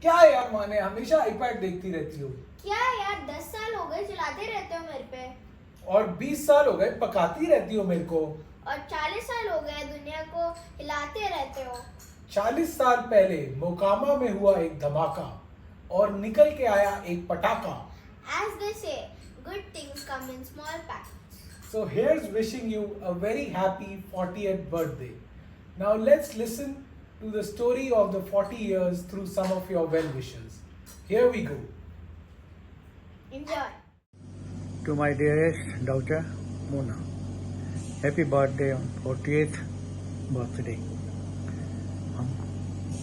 क्या यार माने, हमेशा आईपैड देखती रहती हो। क्या यार 10 साल हो गए चलाते रहते हो मेरे पे। और 20 साल हो गए पकाती रहती हो मेरे को। और 40 साल हो गए दुनिया को हिलाते रहते हो। 40 साल पहले मोकामा में हुआ एक धमाका और निकल के आया एक पटाखा। As they say, good things come in small packs. So here's wishing you a very happy 40th birthday. Now let's listen to the story of the 40 years through some of your well wishes. Here we go. Enjoy. To my dearest daughter Mona, happy birthday on 40th birthday. हम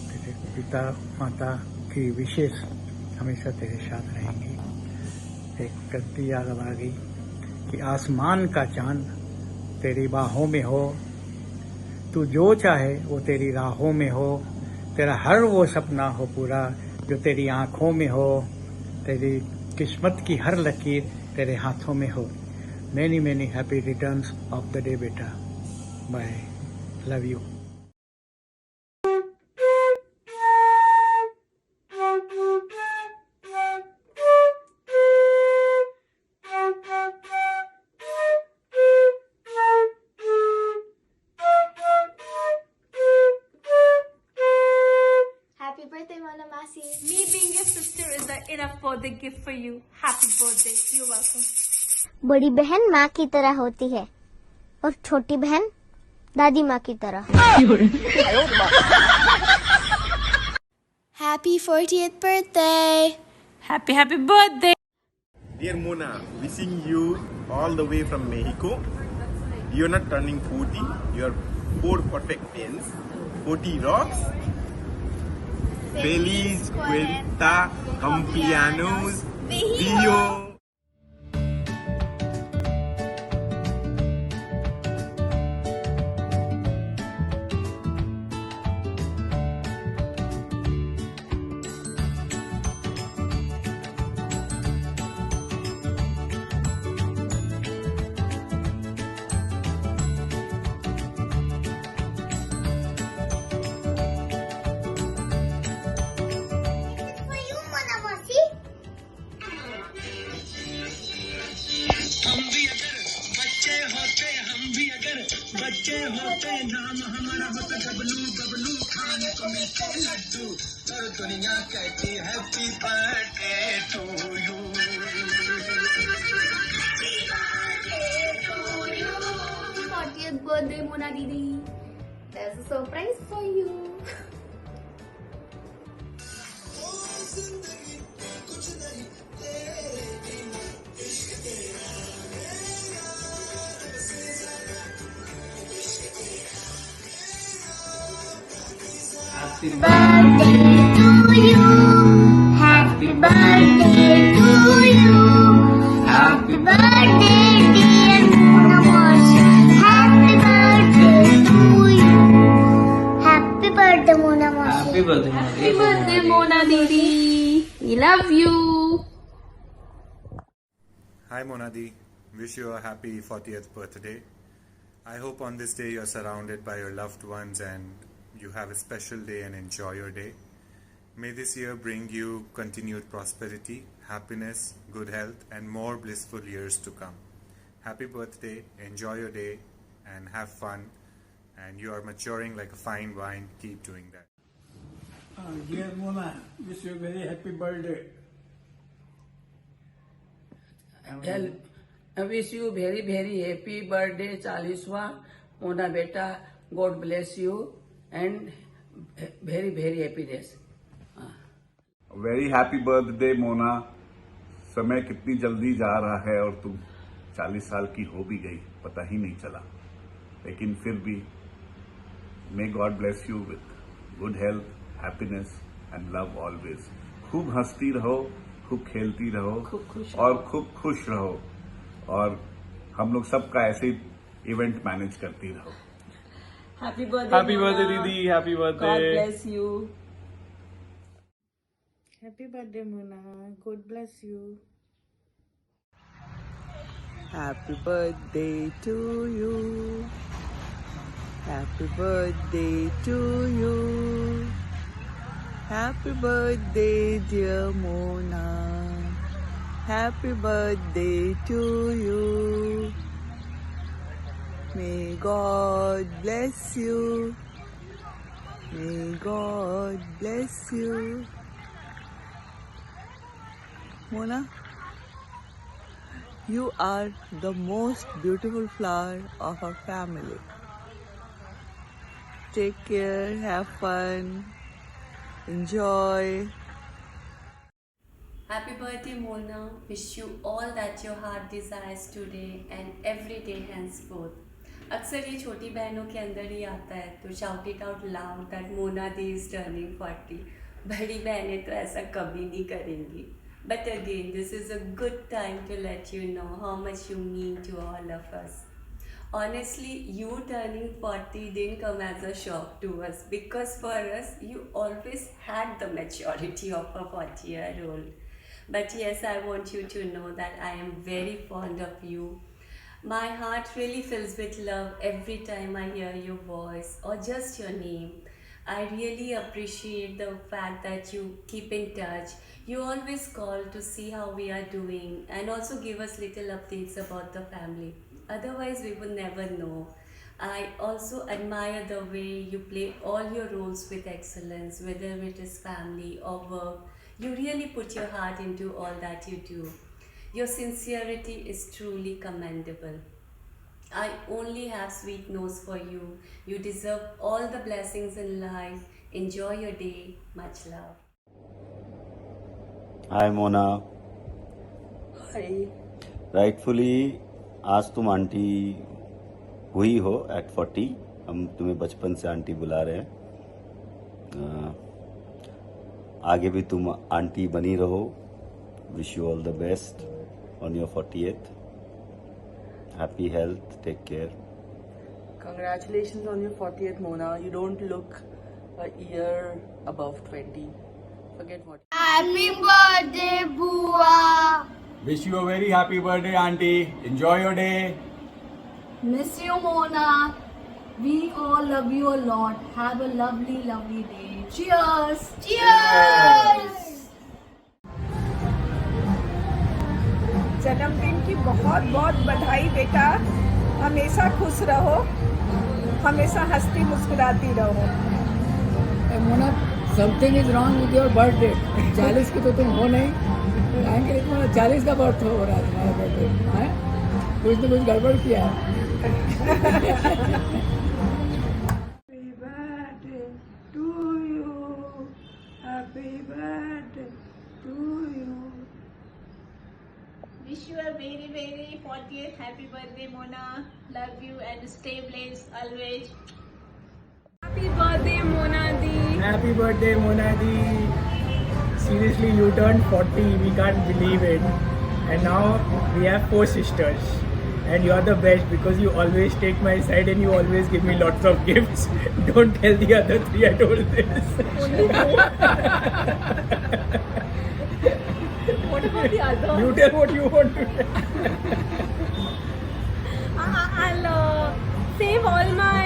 तेरे पिता माता की विशेष हमेशा तेरे साथ रहेंगी। एक गलती याद आ गई कि आसमान का चांद तेरी बाहों में हो, तू जो चाहे वो तेरी राहों में हो, तेरा हर वो सपना हो पूरा जो तेरी आँखों में हो, तेरी किस्मत की हर लकीर तेरे हाथों में हो। Many many happy returns of the day बेटा। Bye. Love you. Happy birthday, Mona Masi. Me being your sister is enough birthday gift for you. Happy birthday. You're welcome. बड़ी बहन माँ की तरह होती है और छोटी बहन दादी माँ की तरह। Happy 40th birthday. Happy birthday. Dear Mona, wishing you all the way from Mexico. You're not turning 40, you're 4 perfect tens. 40 rocks. Feliz cuenta cumpleaños Dio. For you, Mona Masi. बच्चे होते नाम हमारा होता गबलू गबलू खाने को मिलते लड्डू और दुनिया कहती happy birthday to you. 40th birthday, Mona Didi. There's a surprise for you. Happy birthday to you. Happy birthday to you. Happy birthday, dear Mona Masi. Happy birthday to you. Happy birthday, Mona Masi. Happy birthday, Mona Didi. We love you. Hi Monadi, wish you a happy 40th birthday. I hope on this day you're surrounded by your loved ones and you have a special day and enjoy your day. May this year bring you continued prosperity, happiness, good health and more blissful years to come. Happy birthday, enjoy your day and have fun, and you are maturing like a fine wine. Keep doing that. Dear Mona, wish you a very happy birthday. I wish you very happy birthday 40वां मोना बेटा। God bless you and very happiness. Very happy birthday Mona. समय कितनी जल्दी जा रहा है और तुम 40 साल की हो भी गई, पता ही नहीं चला। लेकिन फिर भी may God bless you with good health, happiness and love always. खूब हंसती रहो, खूब खेलती रहो और खूब खुश रहो और हम लोग सबका ऐसे इवेंट मैनेज करती रहो। Happy birthday दीदी, happy God bless you. Happy birthday, Mona. God bless you. Happy birthday to you. Happy birthday to you. Happy birthday, dear Mona. Happy birthday to you. May God bless you. May God bless you. Mona, you are the most beautiful flower of our family. Take care, have fun, enjoy. Happy birthday, Mona. Wish you all that your heart desires today and every day henceforth. अक्सर ये छोटी बहनों के अंदर ही आता है, तो shout it out loud that Mona Di is turning 40. बड़ी बहनें तो ऐसा कभी नहीं करेंगी. But again, this is a good time to let you know how much you mean to all of us. Honestly, you turning 40 didn't come as a shock to us, because for us, you always had the maturity of a 40-year-old. But yes, I want you to know that I am very fond of you. My heart really fills with love every time I hear your voice or just your name. I really appreciate the fact that you keep in touch. You always call to see how we are doing and also give us little updates about the family. Otherwise, we would never know. I also admire the way you play all your roles with excellence, whether it is family or work. You really put your heart into all that you do. Your sincerity is truly commendable. I only have sweet nose for you. You deserve all the blessings in life. Enjoy your day. Much love. Hi Mona. Hi. Rightfully आज तुम aunty हुई हो at 40. हम तुम्हें बचपन से aunty बुला रहे हैं. आगे भी तुम आंटी बनी रहो. Wish you all the best on your 40th. Happy health. Take care. Congratulations on your 40th, Mona. You don't look a year above 20. Forget what. Happy birthday, Bua. Wish you a very happy birthday, auntie. Enjoy your day. Miss you, Mona. We all love you a lot. Have a lovely, lovely day. Cheers! Cheers! जन्मदिन की बहुत बहुत बधाई बेटा. हमेशा खुश रहो, हमेशा हंसती मुस्कुराती रहो. Mona, something is wrong with your birthday. 40 की तो तुम हो नहीं. आएंगे तुम्हारा 40 का बर्थ हो रहा है तुम्हारा बर्थडे. कुछ तो कुछ गड़बड़ किया है. Happy birthday to you. Happy birthday to you. Wish you a very, very 40th happy birthday, Mona. Love you and stay blessed always. Happy birthday, Mona Di. Happy birthday, Mona Di. Seriously, you turned 40. We can't believe it. And now we have 4 sisters. And you are the best because you always take my side and you always give me lots of gifts. Don't tell the other 3 I told this. What about the others? You tell what you want to tell. I'll save all my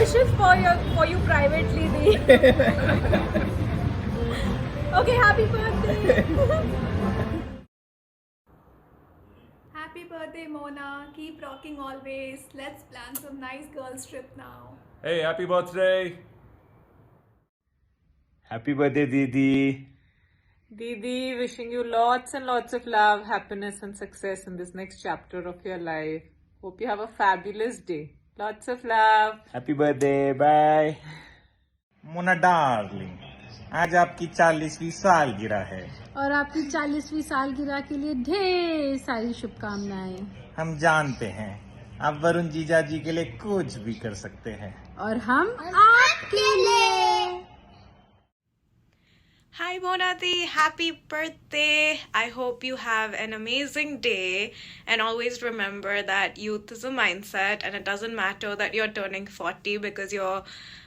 wishes for you privately, Di. Okay, happy birthday. Happy birthday, Mona. Keep rocking always. Let's plan some nice girls trip now. Hey, happy birthday. Happy birthday, Didi. Didi, wishing you lots and lots of love, happiness and success in this next chapter of your life. Hope you have a fabulous day. Lots of love. Happy birthday. Bye. Mona darling, आज आपकी 40वीं सालगिरह है और आपकी 40वीं सालगिरह के लिए ढेर सारी शुभकामनाएं. हम जानते हैं आप वरुण जीजा जी के लिए कुछ भी कर सकते हैं और हम आपके लिए. Hi Mona Di, happy birthday. I hope you have an amazing day and always remember that youth is a mindset and it doesn't matter that you're turning 40 because you're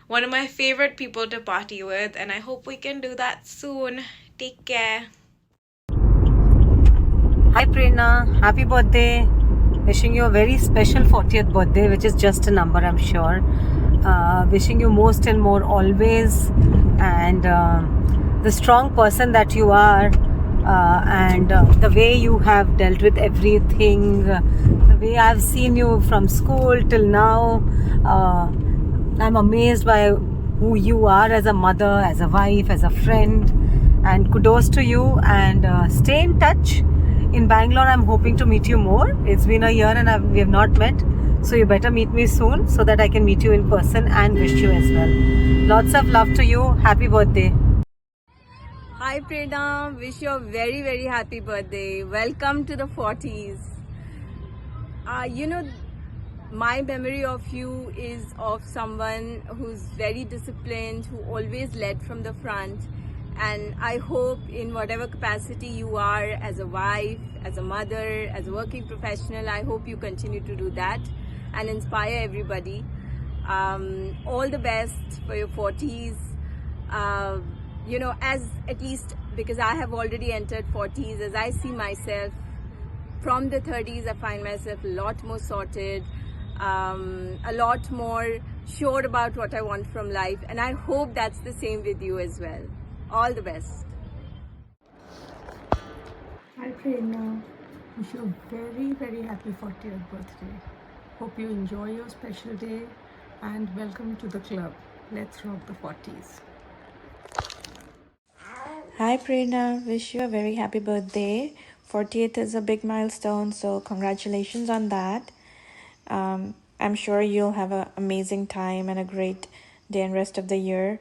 one of my favorite people to party with and I hope we can do that soon. Take care. Hi Prerna, happy birthday. Wishing you a very special 40th birthday which is just a number I'm sure. Wishing you most and more always, and the strong person that you are, and the way you have dealt with everything, the way I've seen you from school till now. I'm amazed by who you are as a mother, as a wife, as a friend, and kudos to you. And stay in touch. In Bangalore, I'm hoping to meet you more. It's been a year and we have not met, so you better meet me soon so that I can meet you in person and wish you as well. Lots of love to you. Happy birthday. Hi Prerna, wish you a very very happy birthday. Welcome to the 40s. My memory of you is of someone who's very disciplined, who always led from the front, and I hope in whatever capacity you are, as a wife, as a mother, as a working professional, I hope you continue to do that and inspire everybody. All the best for your 40s. As at least because I have already entered 40s, as I see myself from the 30s, I find myself a lot more sorted, a lot more sure about what I want from life, and I hope that's the same with you as well. All the best. Hi Prerna, wish you a very very happy 40th birthday. Hope you enjoy your special day and welcome to the club. Let's rock the 40s. Hi Prerna, wish you a very happy birthday. 40th is a big milestone, so congratulations on that. I'm sure you'll have an amazing time and a great day and rest of the year,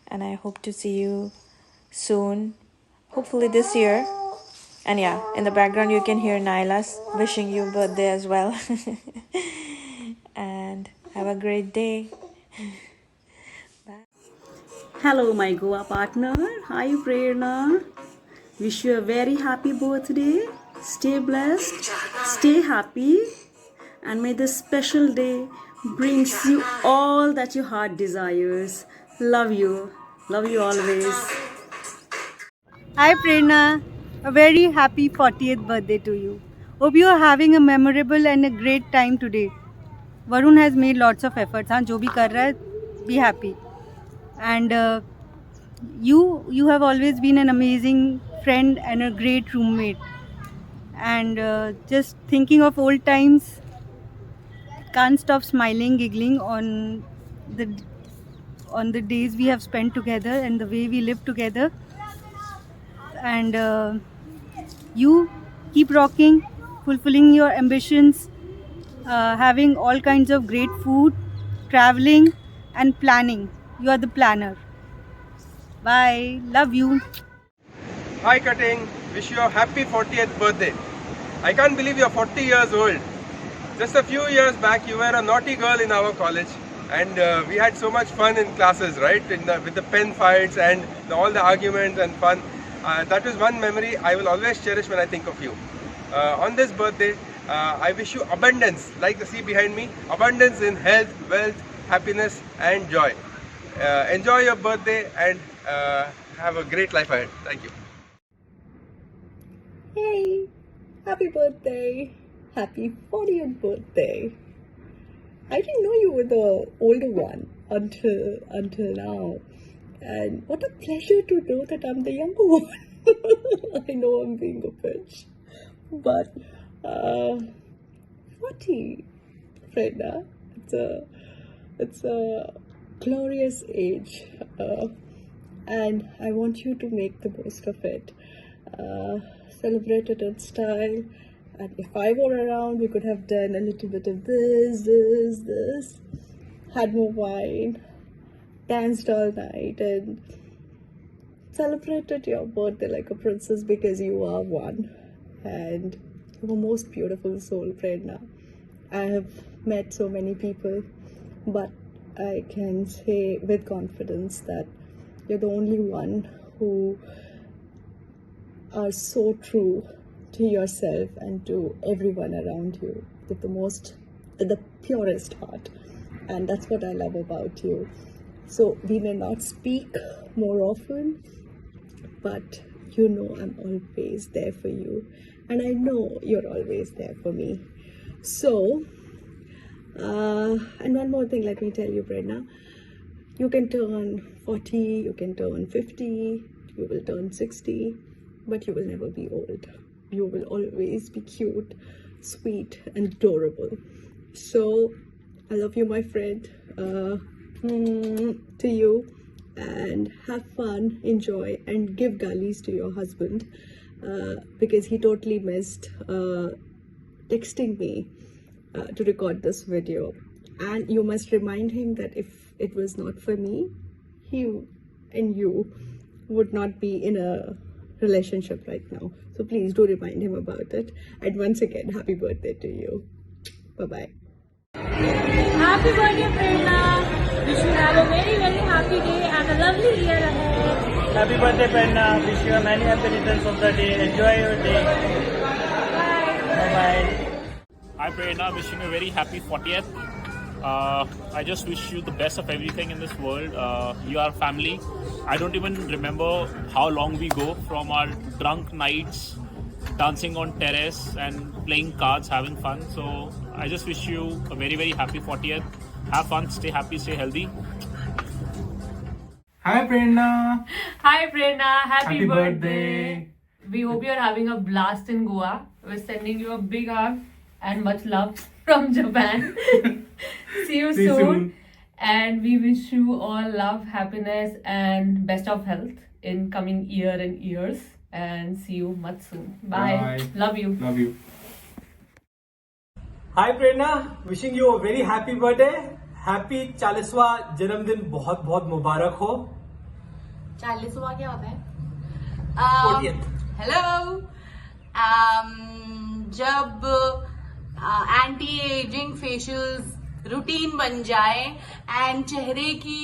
and I hope to see you soon, hopefully this year. And yeah, in the background you can hear Naila's wishing you birthday as well. And have a great day. Hello my Goa partner. Hi Prerna. Wish you a very happy birthday. Stay blessed, stay happy, and may this special day brings you all that your heart desires. Love you always. Hi Prerna, a very happy 40th birthday to you. Hope you are having a memorable and a great time today. Varun has made lots of efforts. जो भी कर रहा है, be happy. And you have always been an amazing friend and a great roommate. And just thinking of old times, can't stop smiling, giggling on the days we have spent together and the way we live together. And you keep rocking, fulfilling your ambitions, having all kinds of great food, traveling and planning. You are the planner. Bye. Love you. Hi Cutting. Wish you a happy 40th birthday. I can't believe you're 40 years old. Just a few years back you were a naughty girl in our college, and we had so much fun in classes, right? With the pen fights and all the arguments and fun. That is one memory I will always cherish when I think of you. On this birthday, I wish you abundance, like the sea behind me, abundance in health, wealth, happiness and joy. Enjoy your birthday and have a great life ahead. Thank you. Hey, happy birthday. Happy 40th birthday. I didn't know you were the older one until now. And what a pleasure to know that I'm the younger one. I know I'm being a bitch. But 40, Prerna, it's a glorious age. And I want you to make the most of it. Celebrate it in style. And if I were around, we could have done a little bit of this, had more wine, danced all night, and celebrated your birthday like a princess, because you are one. And you're the most beautiful soul, Prerna. I have met so many people, but I can say with confidence that you're the only one who are so true to yourself and to everyone around you with the purest heart. And that's what I love about you. So we may not speak more often, but you know I'm always there for you, and I know you're always there for me. So And one more thing, let me tell you, Prerna. You can turn 40, you can turn 50, you will turn 60, but you will never be old. You will always be cute, sweet, and adorable. So, I love you, my friend. To you. And have fun, enjoy, and give galis to your husband because he totally missed texting me to record this video. And you must remind him that if it was not for me, he and you would not be in a relationship right now. So please do remind him about it. And once again, happy birthday to you. Bye-bye. Happy birthday, Prerna. Wish you have a very, very happy day and a lovely year ahead. Happy birthday, Prerna. Wish you many happy returns of the day. Enjoy your day. Bye-bye. Hi, Prerna. Wishing you a very happy 40th. I just wish you the best of everything in this world. You are family. I don't even remember how long we go from our drunk nights, dancing on terrace and playing cards, having fun. So I just wish you a very, very happy 40th. Have fun, stay happy, stay healthy. Hi Prerna. Hi Prerna, happy birthday. We hope you're having a blast in Goa. We're sending you a big hug and much love from Japan. See you soon. And we wish you all love, happiness and best of health in coming year and years. And see you much soon. Bye. Love you. Love you. Hi Prerna, wishing you a very happy birthday. Happy 40वां जन्मदिन बहुत बहुत मुबारक हो. 40वां क्या होता है? 40th. Hello. जब anti ageing facials routine बन जाए एंड चेहरे की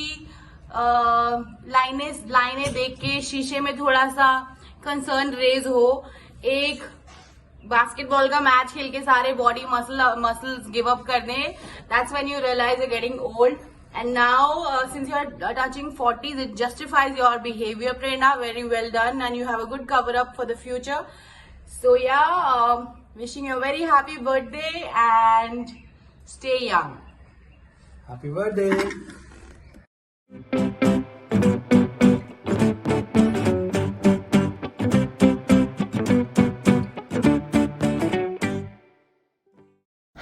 लाइनें देख के शीशे में थोड़ा सा कंसर्न रेज हो, एक बास्केटबॉल का मैच खेल के सारे बॉडी मसल्स गिव अप कर दें, that's when you realise you getting old. And now, since you are touching 40s, it justifies your behavior, Prerna. Very well done, and you have a good cover up for the future. So yeah, wishing you a very happy birthday and stay young. Happy birthday.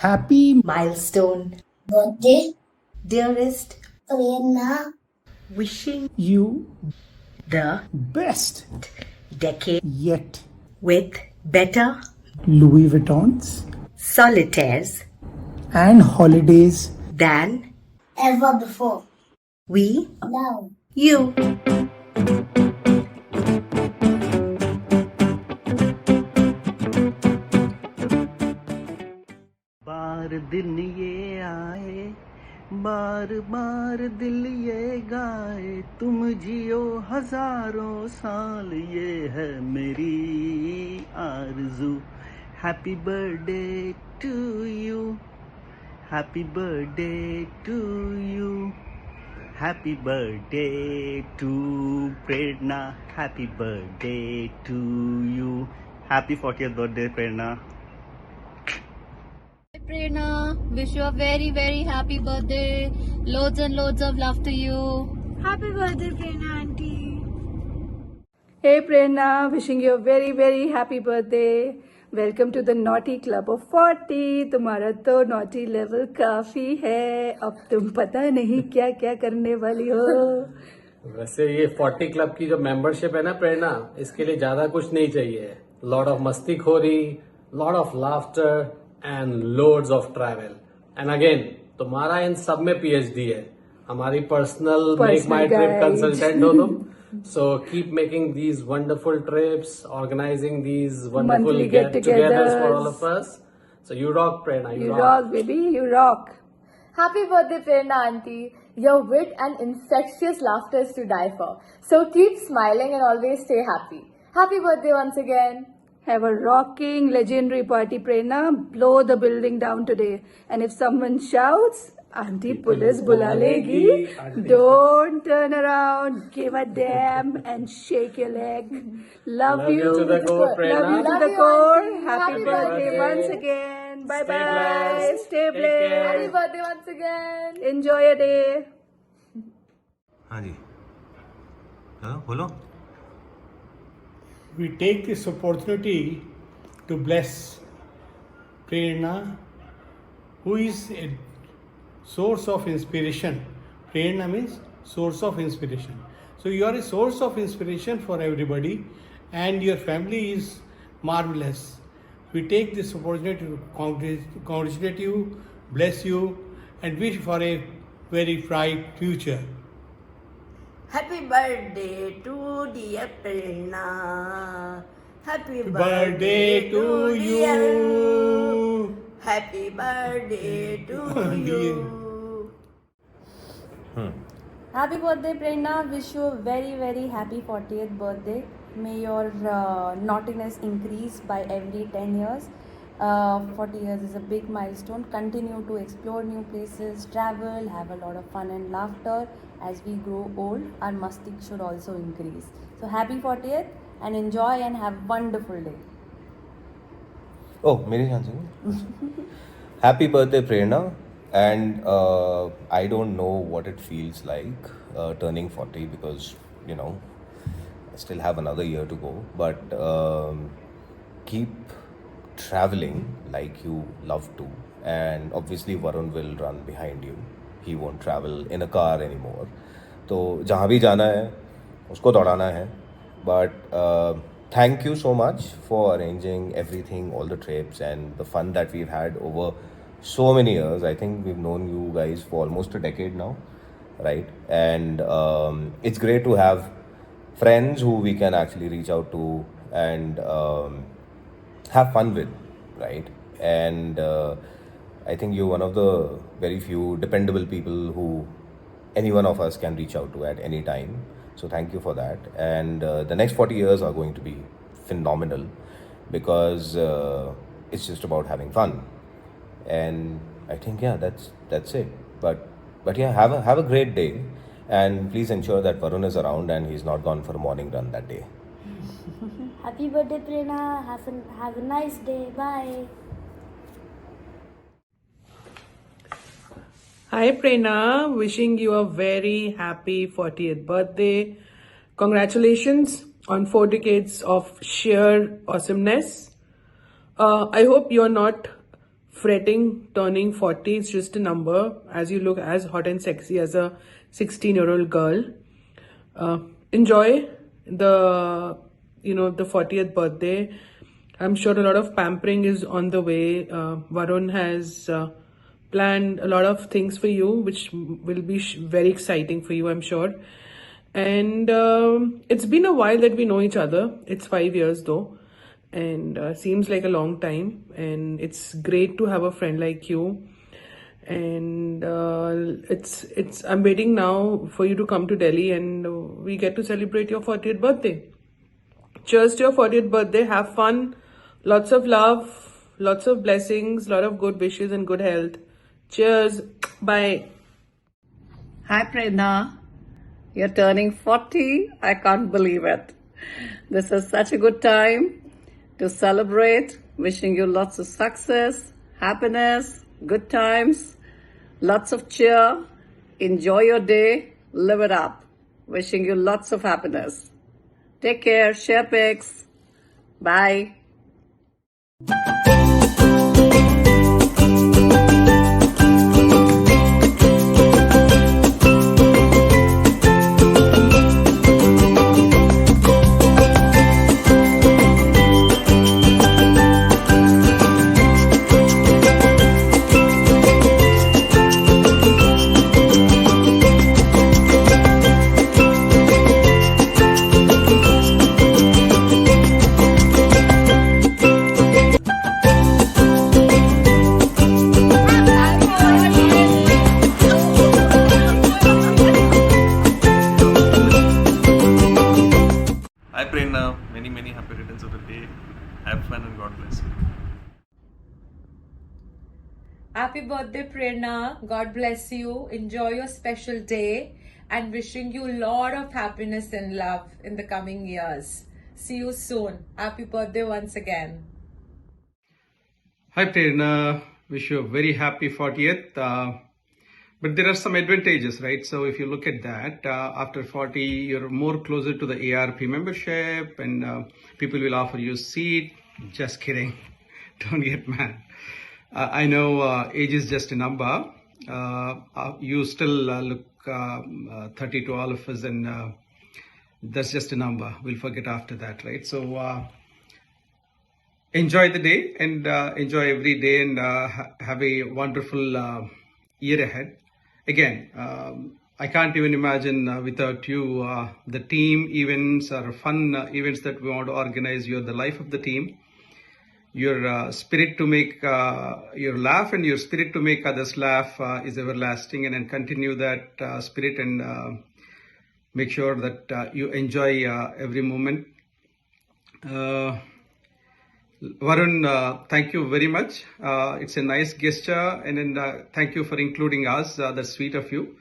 Happy milestone birthday, dearest Prerna. Wishing you the best decade yet with better Louis Vuittons, solitaires and holidays than Ever before. we Now. you. बार दिन ये आए, बार बार दिल ये गाए, तुम जियो हजारों साल, ये है मेरी आरज़ू. Happy birthday to you, happy birthday to you, happy birthday to Prerna, happy birthday to you. Happy 40th birthday Prerna. Prerna, wish you a very, very happy birthday. Loads and loads of love to you. Happy birthday, Prerna auntie. Hey Prerna, wishing you a very, very happy birthday. Welcome to the Naughty Club of 40. तुम्हारा तो naughty level काफी है. अब तुम पता नहीं क्या क्या करने वाली हो. वैसे ये 40 क्लब की जो मेंबरशिप है ना प्रेरणा, इसके लिए ज्यादा कुछ नहीं चाहिए. लॉट ऑफ मस्तीखोरी, lot of laughter and loads of travel. And again तुम्हारा इन सब में PhD है. हमारी personal Make My Trip consultant हो तुम. So keep making these wonderful trips, organizing these wonderful Monthly get-togethers for all of us. So you rock, Prerna. You rock, baby. You rock. Happy birthday, Prerna auntie. Your wit and infectious laughter is to die for. So keep smiling and always stay happy. Happy birthday once again. Have a rocking, legendary party, Prerna. Blow the building down today. And if someone shouts, Auntie police bula legi. Don't turn around. Give a damn and shake your leg. Love you to the core, Prerna. Love you to the core. Happy birthday once again. Bye bye. blessed. Stay Take blessed. care. Happy birthday once again. Enjoy your day. हाँ जी बोलो. We take this opportunity to bless Prerna, who is a source of inspiration. Prerna means source of inspiration. So you are a source of inspiration for everybody, and your family is marvelous. We take this opportunity to congratulate you, bless you, and wish for a very bright future. Happy birthday to dear Prerna. Happy Birthday to dear. you. Happy birthday to you. Happy birthday, Prerna. Wish you a very, very happy 40th birthday. May your naughtiness increase by every 10 years. 40 years is a big milestone. Continue to explore new places, travel, have a lot of fun and laughter. As we grow old, our mastic should also increase. So happy 40th and enjoy and have a wonderful day. Oh, मेरी ध्यान से. Happy birthday, Prerna. And I don't know what it feels like turning 40 because, you know, I still have another year to go. But keep traveling like you love to. And obviously Varun will run behind you. He won't travel in a car anymore. तो जहाँ भी जाना है उसको दौड़ाना है. But thank you so much for arranging everything, all the trips and the fun that we've had over so many years. I think we've known you guys for almost a decade now, right? And it's great to have friends who we can actually reach out to and have fun with, right? And I think you're one of the very few dependable people who any one of us can reach out to at any time. So thank you for that. And the next 40 years are going to be phenomenal because it's just about having fun. And I think that's it. But yeah, have a great day, and please ensure that Varun is around and he's not gone for a morning run that day. Happy birthday, Prerna. Have a nice day. Bye. Hi Prerna, wishing you a very happy 40th birthday. Congratulations on 4 decades of sheer awesomeness. I hope you're not fretting turning 40. It's just a number, as you look as hot and sexy as a 16-year-old girl. Enjoy the 40th birthday. I'm sure a lot of pampering is on the way. Varun has planned a lot of things for you, which will be very exciting for you, I'm sure. And it's been a while that we know each other. It's 5 years though, and seems like a long time. And it's great to have a friend like you. And I'm waiting now for you to come to Delhi, and we get to celebrate your 40th birthday. Cheers to your 40th birthday. Have fun, lots of love, lots of blessings, lot of good wishes and good health. Cheers. Bye. Hi Prerna, you're turning 40. I can't believe it. This is such a good time to celebrate. Wishing you lots of success, happiness, good times, lots of cheer. Enjoy your day, live it up. Wishing you lots of happiness. Take care, share pics. Bye. Hi Prerna, many happy returns of the day. Have fun and God bless you. Happy birthday, Prerna. God bless you. Enjoy your special day and wishing you a lot of happiness and love in the coming years. See you soon. Happy birthday once again. Hi Prerna, wish you a very happy 40th. But there are some advantages, right? So if you look at that, after 40, you're more closer to the ARP membership and people will offer you a seat. Just kidding. Don't get mad. I know age is just a number. You still look 30 to all of us and that's just a number. We'll forget after that, right? So enjoy the day and enjoy every day and have a wonderful year ahead. Again, I can't even imagine without you, the team events or fun events that we want to organize. You're the life of the team. Your spirit to make your laugh and your spirit to make others laugh is everlasting, and then continue that spirit and make sure that you enjoy every moment. Varun, thank you very much. It's a nice gesture, and then thank you for including us. That's sweet of you.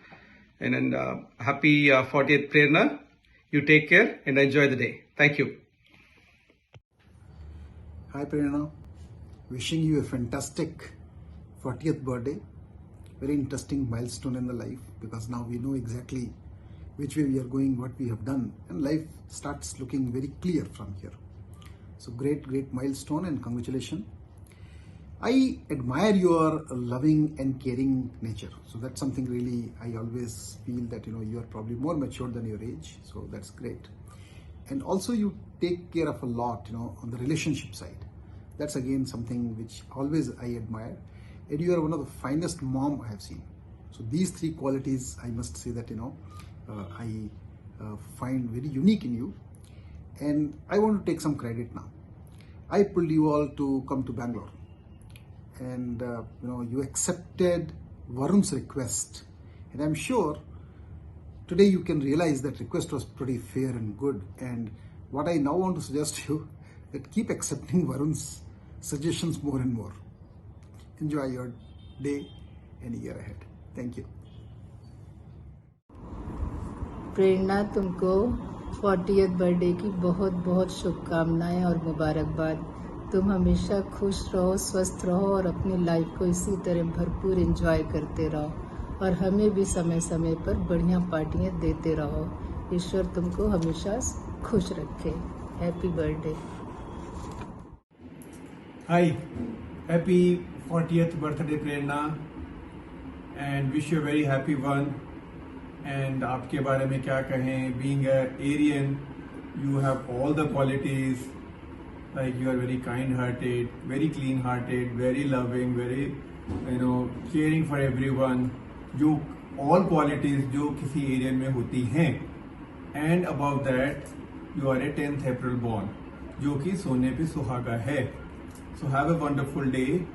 And then happy 40th Prerna. You take care and enjoy the day. Thank you. Hi Prerna, wishing you a fantastic 40th birthday. Very interesting milestone in the life, because now we know exactly which way we are going, what we have done, and life starts looking very clear from here. So great milestone, and congratulations. I admire your loving and caring nature. So that's something really, I always feel that, you are probably more mature than your age. So that's great. And also you take care of a lot, on the relationship side. That's again something which always I admire. And you are one of the finest mom I have seen. So these three qualities, I must say that, I find very unique in you. And I want to take some credit now. I pulled you all to come to Bangalore. And, you accepted Varun's request. And I'm sure today you can realize that request was pretty fair and good. And what I now want to suggest to you, that keep accepting Varun's suggestions more and more. Enjoy your day and year ahead. Thank you. प्रेरणा, तुमको 40th birthday की बहुत बहुत शुभकामनाएं और मुबारकबाद। तुम हमेशा खुश रहो, स्वस्थ रहो और अपनी लाइफ को इसी तरह भरपूर एंजॉय करते रहो और हमें भी समय समय पर बढ़िया पार्टियां देते रहो। ईश्वर तुमको हमेशा खुश रखे। Happy birthday. Hi, happy 40th birthday Prerna, and wish you a very happy one. And आपके बारे में क्या कहें? Being an Aryan, you have all the qualities. Like you are very kind-hearted, very clean-hearted, very loving, very caring for everyone. जो all qualities जो किसी Aryan में होती हैं. And above that, you are a 10th April born, जो कि सोने पे सुहागा है. So have a wonderful day,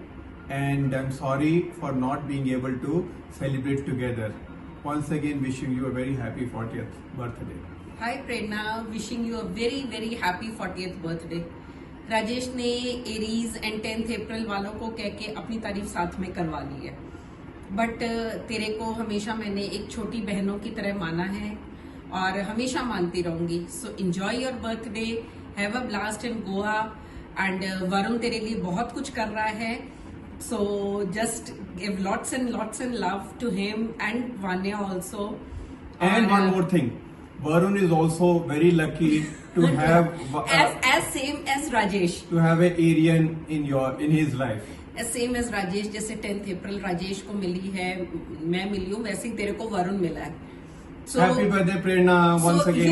and I'm sorry for not being able to celebrate together. Once again, wishing you a very happy 40th birthday. Hi Prerna, wishing you a very very happy 40th birthday. Rajesh ने Aries and 10th अप्रैल वालों को कह के अपनी तारीफ साथ में करवा ली है, बट तेरे को हमेशा मैंने एक छोटी बहनों की तरह माना है और हमेशा मानती रहूंगी. So enjoy your birthday, have a blast in Goa, and Varun तेरे लिए बहुत कुछ कर रहा है. So just give lots and love to him and Vanya also. And one more thing, Varun is also very lucky to have as same as Rajesh, to have an Aryan in his life. Same age Rajesh. जैसे 10th अप्रैल राजेश को मिली है, मैं मिली हूँ, वैसे ही तेरे को वरुण मिला है. So happy birthday Prerna once again.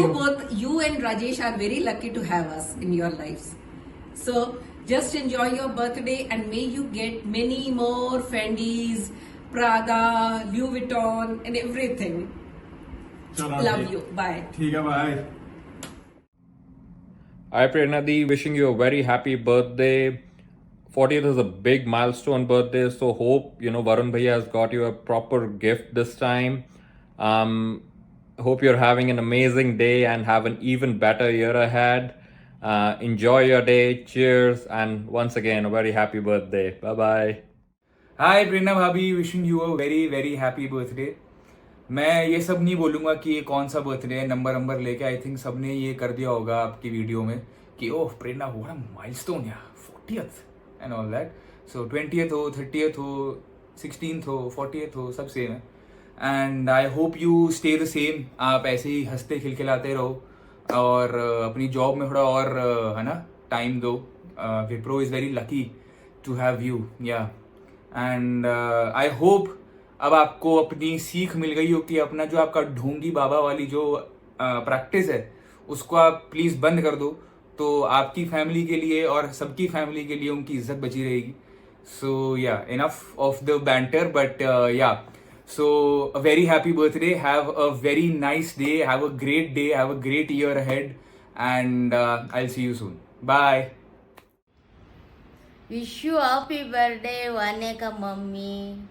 You and Rajesh are very lucky to have us in your lives. So just enjoy your birthday and may you get many more Fendi's, Prada, Louis Vuitton and everything. Love you. Bye. ठीक है, bye. Hi Prerna Di, wishing you a very happy birthday. 40th is a big milestone birthday, so hope Varun Bhaiya has got you a proper gift this time. Hope you're having an amazing day and have an even better year ahead. Enjoy your day. Cheers, and once again a very happy birthday. Bye bye. हाय प्रेरणा भाभी, wishing you a very very happy birthday. मैं ये सब नहीं बोलूँगा कि ये कौन सा बर्थडे है, नंबर लेके। आई थिंक सबने ये कर दिया होगा आपकी वीडियो में कि ओह प्रेरणा व्हाट अ माइलस्टोन या 40th and all that. So 20th हो, 30th हो, 16th हो, 40th हो, सब सेम है। And I hope you stay the same. आप ऐसे ही हंसते खिलखिलाते रहो और अपनी जॉब में थोड़ा और है ना टाइम दो। Wipro is very lucky to have you या। एंड आई होप अब आपको अपनी सीख मिल गई हो कि अपना जो आपका ढोंगी बाबा वाली जो प्रैक्टिस है उसको आप प्लीज़ बंद कर दो, तो आपकी फैमिली के लिए और सबकी फैमिली के लिए उनकी इज्जत बची रहेगी। So yeah enough of the banter, but yeah so a very happy birthday, have a very nice day, have a great day, have a great year ahead and I will see you soon. Bye. Wish you happy birthday वाने का मम्मी।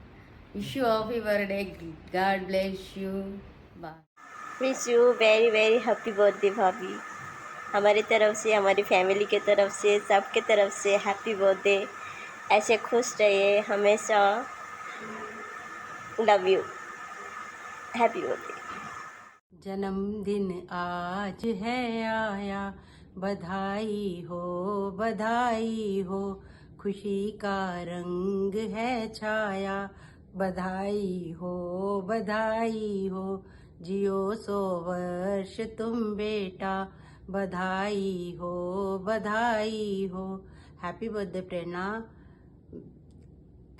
Wish you happy birthday, God bless you. Bye. Wish you very very happy birthday भाभी। हमारी तरफ से, हमारी family के तरफ से, सबके तरफ से हैप्पी बर्थडे। ऐसे खुश रहिए हमेशा। Love you, happy birthday. जन्मदिन आज है आया, बधाई हो, खुशी का रंग है छाया, बधाई हो, जियो 100 वर्ष तुम बेटा, बधाई हो। Happy birthday Prerna,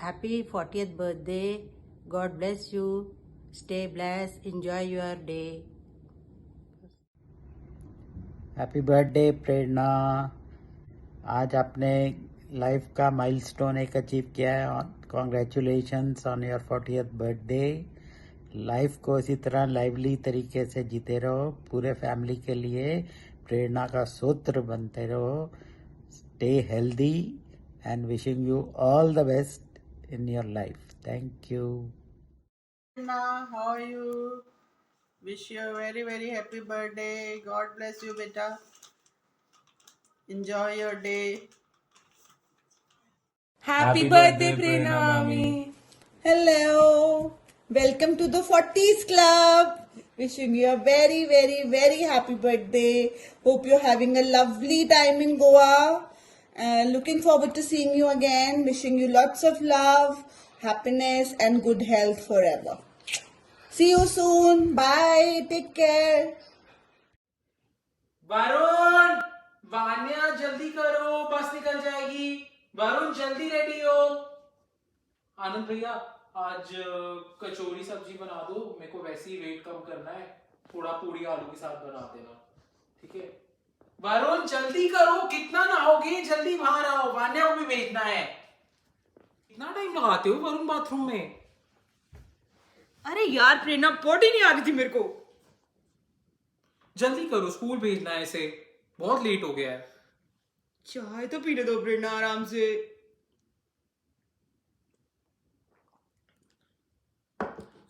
happy 40th birthday, God bless you, stay blessed, enjoy your day. Happy birthday Prerna, आज आपने लाइफ का माइलस्टोन एक अचीव किया है। Congratulations on your 40th birthday. Life को इसी तरह लाइवली तरीके से जीते रहो, पूरे फैमिली के लिए प्रेरणा का सूत्र बनते रहो। Stay healthy and wishing you all the best in your life. Thank you. How are you? Wish you a very very happy birthday. God bless you, beta. Enjoy your day. Happy birthday, Prerna Mami. Hello. Welcome to the 40s Club. Wishing you a very very very happy birthday. Hope you're having a lovely time in Goa. Looking forward to seeing you again. Wishing you lots of love, happiness and good health forever. See you soon. Bye. Take care. Varun, Vanya जल्दी करो, बस निकल जाएगी। वरुण जल्दी ready हो। आनंद भैया आज कचौरी सब्जी बना दो, मेरे को वैसे ही वेट कम करना है, थोड़ा पूरी आलू के साथ बना देना, ठीक है। वरुण जल्दी करो, कितना नहाओगे, जल्दी बाहर आओ, वान्या को भी भेजना है। कितना टाइम लगाते हो वरुण बाथरूम में? अरे यार प्रेरणा पॉटी नहीं आ रही थी मेरे को। जल्दी करो, स्कूल भेजना है इसे, बहुत लेट हो गया है। चाय तो पीने दो प्रेरणा आराम से।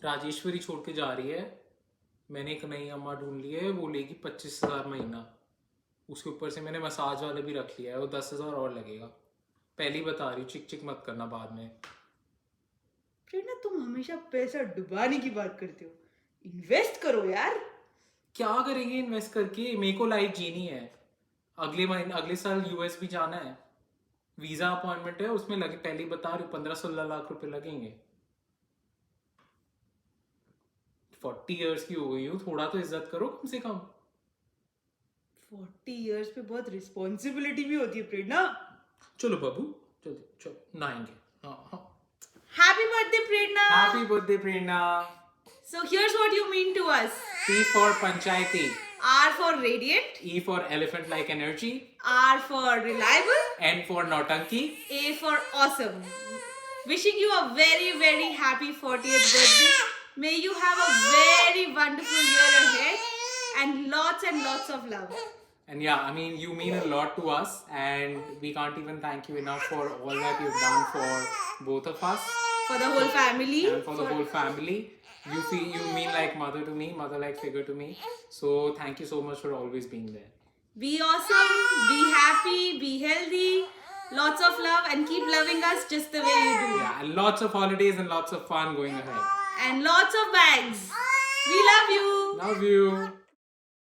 राजेश्वरी छोड़ के जा रही है, मैंने एक नई अम्मा ढूंढ ली है, वो लेगी 25,000 महीना। उसके ऊपर से मैंने मसाज वाले भी रख लिया है, वो 10,000 और लगेगा। पहले ही बता रही हूँ, चिक चिक मत करना बाद में। प्रेरणा तुम हमेशा पैसा डुबाने की बात करते हो, इन्वेस्ट करो यार। क्या करेंगे इन्वेस्ट करके, मेरे को लाइफ जीनी है। अगले साल यूएस भी जाना है, वीजा अपॉइंटमेंट है, उसमें लगे, पहले ही बता रही हूँ 15-16 लाख रुपए लगेंगे। 40 इयर्स की हो गई हूँ, थोड़ा तो इज्जत करो कम से कम। 40 इयर्स पे बहुत रिस्पॉन्सिबिलिटी भी होती है प्रेरणा। चलो बाबू, चलो नहाएंगे। हाँ। Happy birthday Prerna. Happy birthday Prerna. So here's what you mean to us. P for Panchayati, R for radiant, E for elephant like energy, R for reliable, N for nautanki, A for awesome. Wishing you a very very happy 40th birthday. May you have a very wonderful year ahead and lots of love. and yeah, I mean, you mean a lot to us, and we can't even thank you enough for all that you've done for both of us, For the whole family. and for the whole family. You mean like mother to me, mother like figure to me. So thank you so much for always being there. Be awesome, be happy, be healthy. Lots of love and keep loving us just the way you do. Yeah, and lots of holidays and lots of fun going ahead. And lots of bags. We love you. Love you.